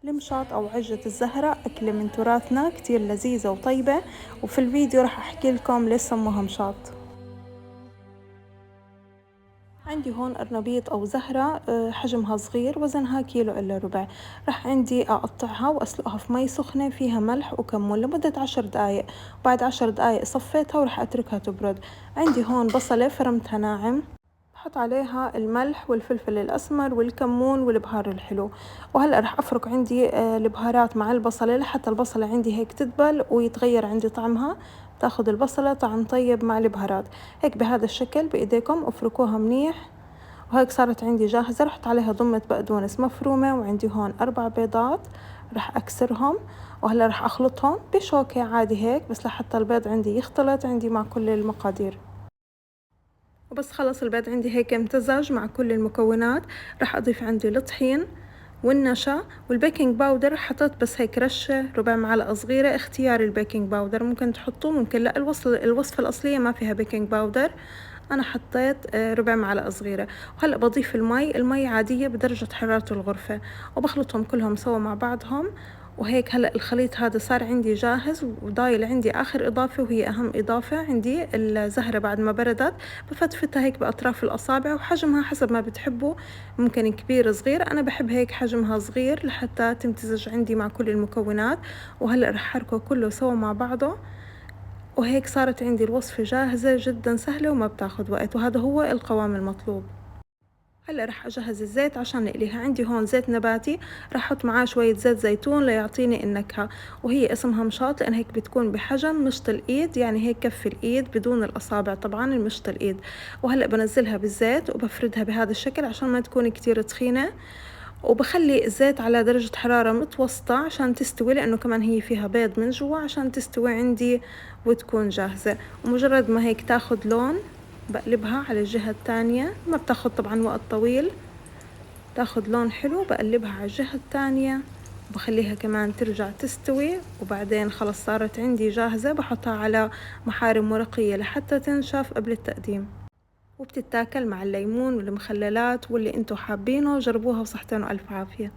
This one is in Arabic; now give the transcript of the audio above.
المشاط أو عجة الزهرة أكلة من تراثنا كتير لذيذة وطيبة، وفي الفيديو راح أحكي لكم ليش سموها مشاط. عندي هون أرنبيط أو زهرة حجمها صغير، وزنها كيلو إلا ربع. راح عندي أقطعها وأسلقها في مي سخنة فيها ملح وكمون لمدة 10 دقايق، وبعد 10 دقايق صفيتها وراح أتركها تبرد. عندي هون بصلة فرمتها ناعم، بحط عليها الملح والفلفل الأسمر والكمون والبهار الحلو. وهلأ رح أفرك عندي البهارات مع البصلة لحتى البصلة عندي هيك تدبل ويتغير عندي طعمها، تاخد البصلة طعم طيب مع البهارات. هيك بهذا الشكل بإيديكم افركوها منيح، وهيك صارت عندي جاهزة. رحت عليها ضمة بقدونس مفرومة، وعندي هون 4 بيضات رح أكسرهم، وهلا رح أخلطهم بشوكة عادي هيك بس لحتى البيض عندي يختلط عندي مع كل المقادير. وبس خلص البيض عندي هيك امتزج مع كل المكونات، راح أضيف عندي الطحين والنشا والبيكنج باودر. حطيت بس هيك رشة ربع معلقة صغيرة، اختياري البيكنج باودر، ممكن تحطوه ممكن لا. الوصفة الأصلية ما فيها بيكنج باودر، أنا حطيت ربع معلقة صغيرة. وهلأ بضيف المي عادية بدرجة حرارة الغرفة، وبخلطهم كلهم سوا مع بعضهم. وهيك هلأ الخليط هذا صار عندي جاهز، وضايل عندي آخر إضافة وهي أهم إضافة عندي الزهرة. بعد ما بردت بفتفتها هيك بأطراف الأصابع، وحجمها حسب ما بتحبوا، ممكن كبير صغير. أنا بحب هيك حجمها صغير لحتى تمتزج عندي مع كل المكونات. وهلأ رح أحركه كله سوا مع بعضه، وهيك صارت عندي الوصفة جاهزة جدا سهلة وما بتاخد وقت، وهذا هو القوام المطلوب. هلا رح أجهز الزيت عشان نقليها. عندي هون زيت نباتي، رح أحط معاه شوية زيت زيتون ليعطيني النكهة، وهي اسمها مشاط لأن هيك بتكون بحجم مشط الإيد، يعني هيك كف الإيد بدون الأصابع طبعا، المشط الإيد. وهلأ بنزلها بالزيت وبفردها بهذا الشكل عشان ما تكون كتير تخينة، وبخلي الزيت على درجة حرارة متوسطة عشان تستوي، لأنه كمان هي فيها بيض من جوا عشان تستوي عندي وتكون جاهزة. ومجرد ما هيك تاخد لون بقلبها على الجهة الثانية، ما بتاخد طبعا وقت طويل، تاخد لون حلو بقلبها على الجهة الثانية وبخليها كمان ترجع تستوي. وبعدين خلص صارت عندي جاهزة، بحطها على محارم ورقية لحتى تنشف قبل التقديم، وبتتاكل مع الليمون والمخللات واللي انتو حابينه. جربوها وصحتين وألف عافية.